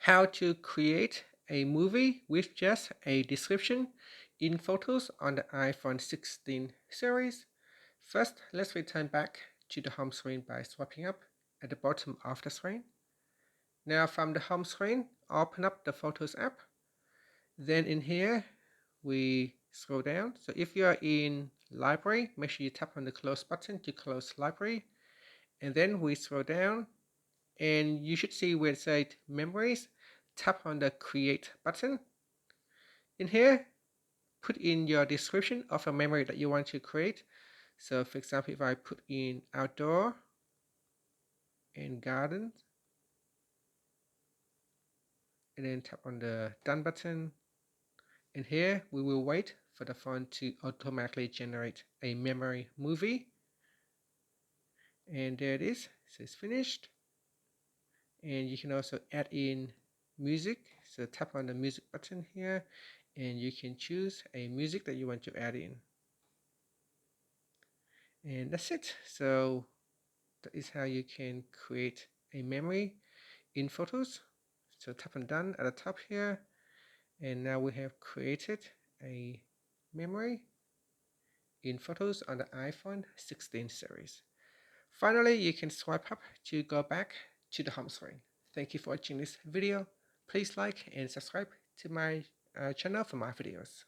How to create a movie with just a description in Photos on the iPhone 16 series. First, let's return back to the home screen by swiping up at the bottom of the screen. Now from the home screen, open up the Photos app. Then in here, we scroll down. So if you are in Library, make sure you tap on the Close button to close Library. And then we scroll down and you should see where it says Memories. Tap on the Create button. In here, put in your description of a memory that you want to create. So for example, if I put in outdoor and garden, and then tap on the Done button. And here we will wait for the phone to automatically generate a memory movie. And there it is, so it's finished. And you can also add in music. So tap on the music button here and you can choose a music that you want to add in. And that's it. So that is how you can create a memory in Photos. So tap on Done at the top here. And now we have created a memory in Photos on the iPhone 16 series. Finally, you can swipe up to go back to the home screen. Thank you for watching this video. Please like and subscribe to my channel for more videos.